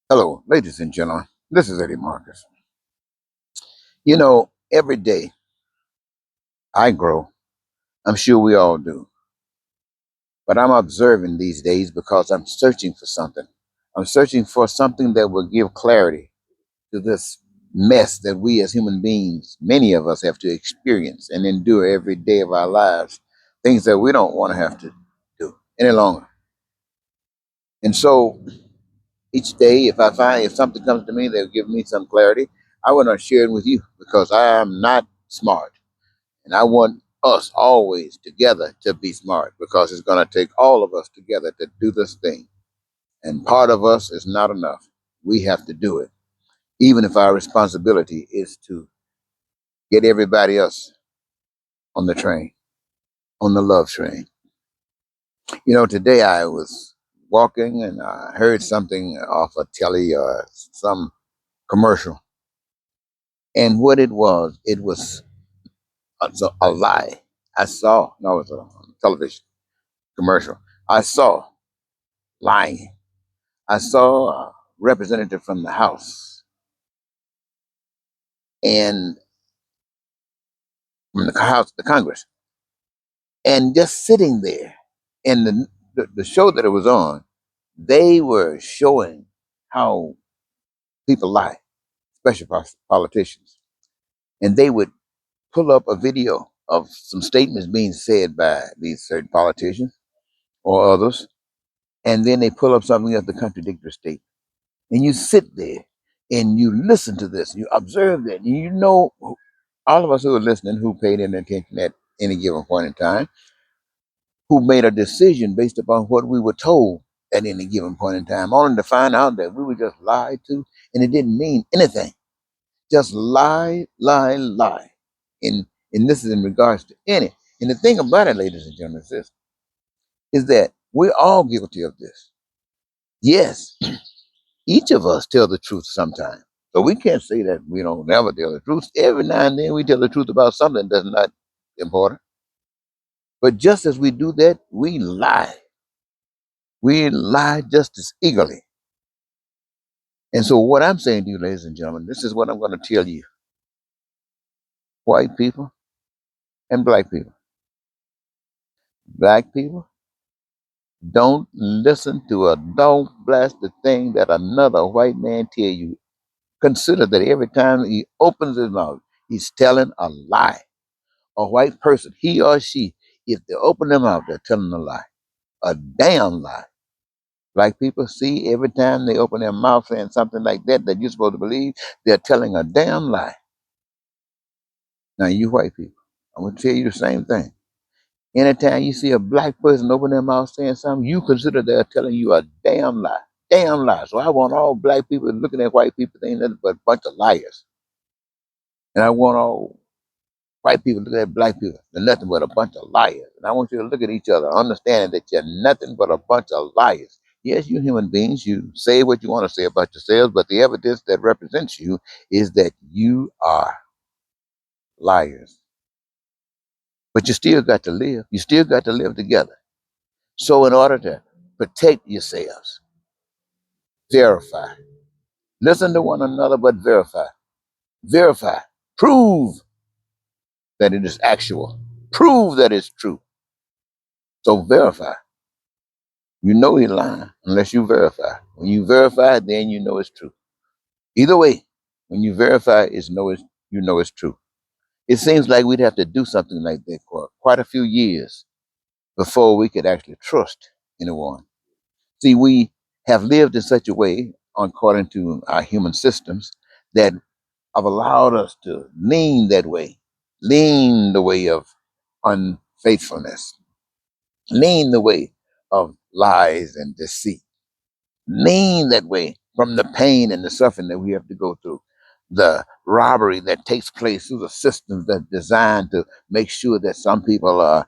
Hello, ladies and gentlemen. This is Eddie Marcus. Every day I grow. I'm sure we all do. But I'm observing these days because I'm searching for something. I'm searching for something that will give clarity to this mess that we as human beings, many of us, have to experience and endure every day of our lives. Things that we don't want to have to do any longer. And so each day, if something comes to me that will give me some clarity, I want to share it with you because I am not smart. And I want us always together to be smart because it's going to take all of us together to do this thing. And part of us is not enough. We have to do it, even if our responsibility is to get everybody else on the train, on the love train. Today I was walking and I heard something off a telly or some commercial. And what it was a lie. No, it was a television commercial. I saw lying. I saw a representative from the House and from the House, the Congress, and just sitting there. And the show that it was on, they were showing how people lie, especially politicians, and they would pull up a video of some statements being said by these certain politicians or others, and then they pull up something else, the contradictory statement, and you sit there and you listen to this, you observe that, and all of us who are listening, who paid any attention at any given point in time, who made a decision based upon what we were told at any given point in time, only to find out that we were just lied to and it didn't mean anything. Just lie, lie, lie. And this is in regards to any. And the thing about it, ladies and gentlemen, is that we're all guilty of this. Yes, each of us tell the truth sometime. So we can't say that we don't never tell the truth. Every now and then we tell the truth about something that's not important. But just as we do that, we lie. We lie just as eagerly. And so, what I'm saying to you, ladies and gentlemen, this is what I'm going to tell you, white people and black people. Black people, don't listen to a dog blasted thing that another white man tell you. Consider that every time he opens his mouth, he's telling a lie. A white person, he or she, if they open their mouth, they're telling a lie. A damn lie. Black people see every time they open their mouth saying something like that you're supposed to believe, they're telling a damn lie. Now, you white people, I'm going to tell you the same thing. Anytime you see a black person open their mouth saying something, you consider they're telling you a damn lie. Damn lie. So I want all black people looking at white people saying nothing but a bunch of liars. And I want all white people looking at black people, they're nothing but a bunch of liars. And I want you to look at each other, understanding that you're nothing but a bunch of liars. Yes, you're human beings. You say what you want to say about yourselves, but the evidence that represents you is that you are liars. But you still got to live. You still got to live together. So in order to protect yourselves, verify. Listen to one another, but verify. Verify. Prove that it is actual. Prove that it's true. So verify. You know he's lying unless you verify. When you verify, then you know it's true. Either way, when you verify, you know it's true. It seems like we'd have to do something like that for quite a few years before we could actually trust anyone. See, we have lived in such a way, according to our human systems, that have allowed us to lean the way of unfaithfulness, lean the way of lies and deceit, lean that way from the pain and the suffering that we have to go through, the robbery that takes place through the systems that are designed to make sure that some people are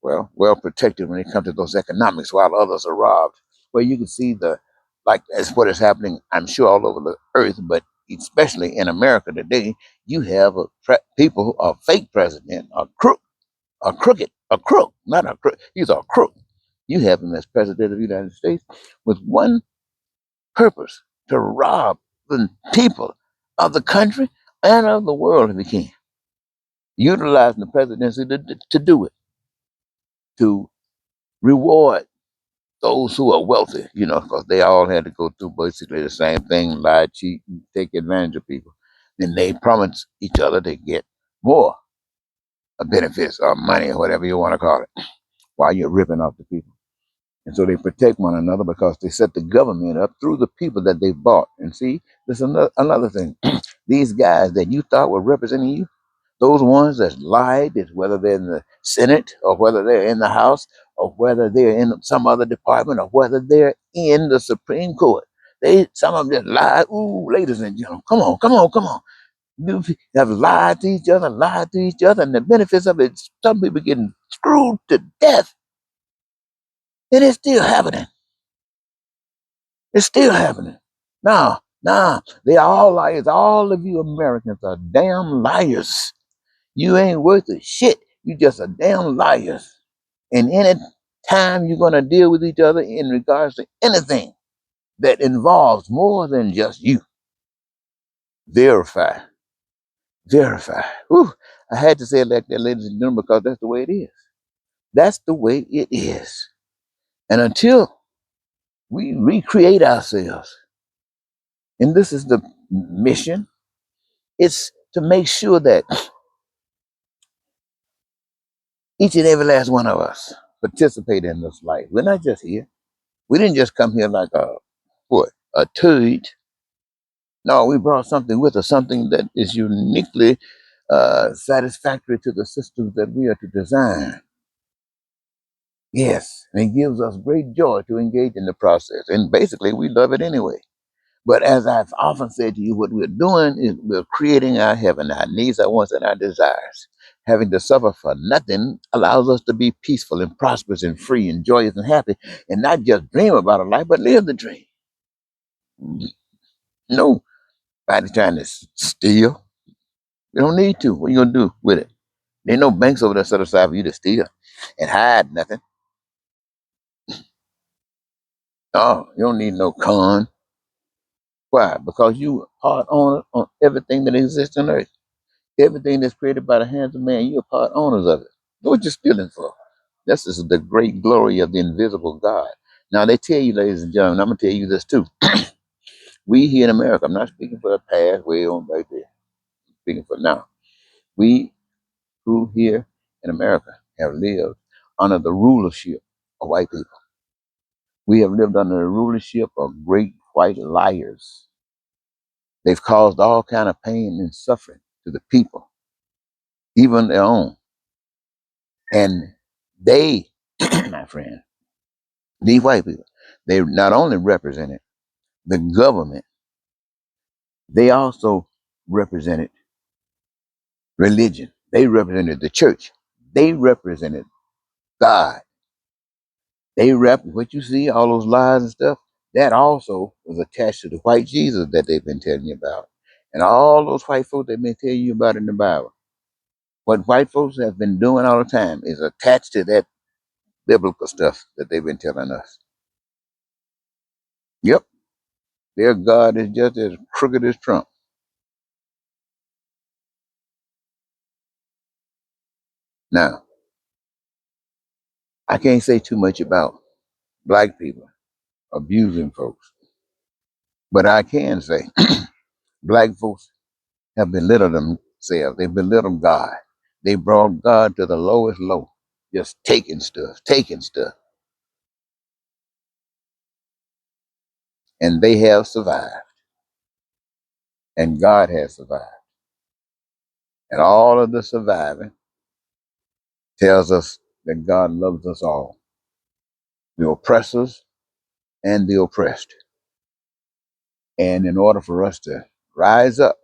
well protected when it comes to those economics while others are robbed. Well, you can see like that's what is happening, I'm sure, all over the earth, but especially in America today, you have people who are fake president, a crook, not a crook, he's a crook. You have him as president of the United States with one purpose. to rob the people of the country and of the world if he can, utilizing the presidency to do it, to reward those who are wealthy, because they all had to go through basically the same thing, lie, cheat, and take advantage of people. Then they promise each other to get more benefits or money or whatever you want to call it while you're ripping off the people. And so they protect one another because they set the government up through the people that they bought. And see, there's another thing. These guys that you thought were representing you, those ones that lied, is whether they're in the Senate or whether they're in the House or whether they're in some other department or whether they're in the Supreme Court. Some of them just lied. Ooh, ladies and gentlemen, come on, come on, come on. You have lied to each other, and the benefits of it, some people getting screwed to death. It is still happening. It's still happening. Nah, they all liars. All of you Americans are damn liars. You ain't worth a shit. You just a damn liars. And any time you're gonna deal with each other in regards to anything that involves more than just you, verify. Verify. Whew. I had to say it like that, ladies and gentlemen, because that's the way it is. That's the way it is. And until we recreate ourselves, and this is the mission, it's to make sure that each and every last one of us participate in this life. We're not just here. We didn't just come here like a turd. No, we brought something with us, something that is uniquely satisfactory to the systems that we are to design. Yes, and it gives us great joy to engage in the process. And basically, we love it anyway. But as I've often said to you, what we're doing is we're creating our heaven, our needs, our wants, and our desires. Having to suffer for nothing allows us to be peaceful and prosperous and free and joyous and happy and not just dream about a life, but live the dream. Nobody trying to steal. You don't need to. What are you going to do with it? There ain't no banks over there set aside for you to steal and hide nothing. No, you don't need no con. Why? Because you part owner on everything that exists on earth. Everything that's created by the hands of man, you're part owners of it. What you stealing for? This is the great glory of the invisible God. Now they tell you, ladies and gentlemen, I'm gonna tell you this too. We here in America, I'm not speaking for the past way on back there. I'm speaking for now. We who here in America have lived under the rulership of white people. We have lived under the rulership of great white liars. They've caused all kind of pain and suffering to the people, even their own. And they, my friend, these white people, they not only represented the government, they also represented religion. They represented the church. They represented God. They rep what you see, all those lies and stuff. That also was attached to the white Jesus that they've been telling you about. And all those white folks they've been telling you about in the Bible. What white folks have been doing all the time is attached to that biblical stuff that they've been telling us. Yep, their God is just as crooked as Trump. Now, I can't say too much about black people abusing folks, but I can say black folks have belittled themselves. They belittled God. They brought God to the lowest low, just taking stuff, and they have survived, and God has survived. And all of the surviving tells us that God loves us all, the oppressors and the oppressed. And in order for us to rise up,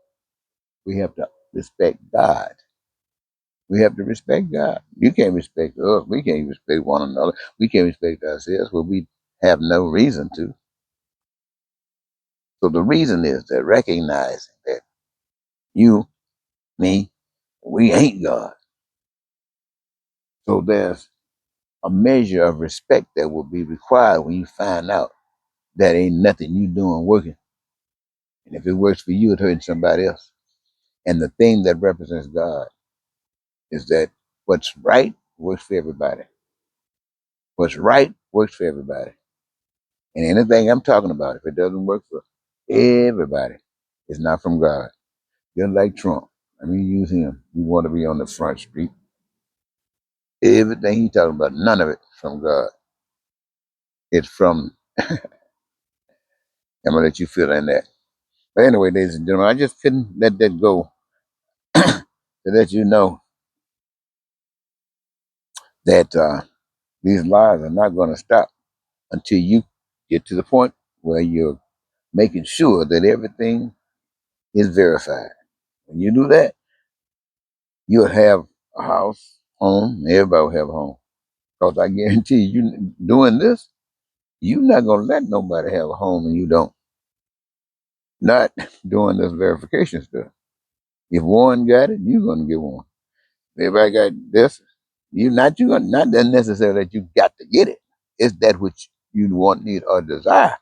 we have to respect God. We have to respect God. You can't respect us. We can't respect one another. We can't respect ourselves when we have no reason to. So the reason is that recognizing that you, me, we ain't God. So there's a measure of respect that will be required when you find out that ain't nothing you doing working. And if it works for you, it hurts somebody else. And the thing that represents God is that what's right works for everybody. What's right works for everybody. And anything I'm talking about, if it doesn't work for everybody, it's not from God. Just like Trump. I mean, use him. You want to be on the front street. Everything he's talking about, none of it from God. It's from, I'm going to let you fill in that. But anyway, ladies and gentlemen, I just couldn't let that go to let you know that these lies are not going to stop until you get to the point where you're making sure that everything is verified. When you do that, you'll have a house, home, everybody will have a home. Because I guarantee you, doing this, you're not going to let nobody have a home and you don't. Not doing this verification stuff. If one got it, you're going to get one. If everybody got this, you gonna not that necessarily that you got to get it. It's that which you want, need, or desire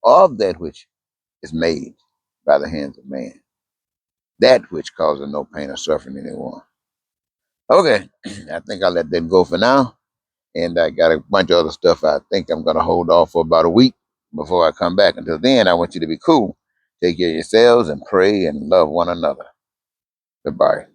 of that which is made by the hands of man. That which causes no pain or suffering anyone. Okay, I think I'll let that go for now. And I got a bunch of other stuff I think I'm going to hold off for about a week before I come back. Until then, I want you to be cool. Take care of yourselves and pray and love one another. Goodbye.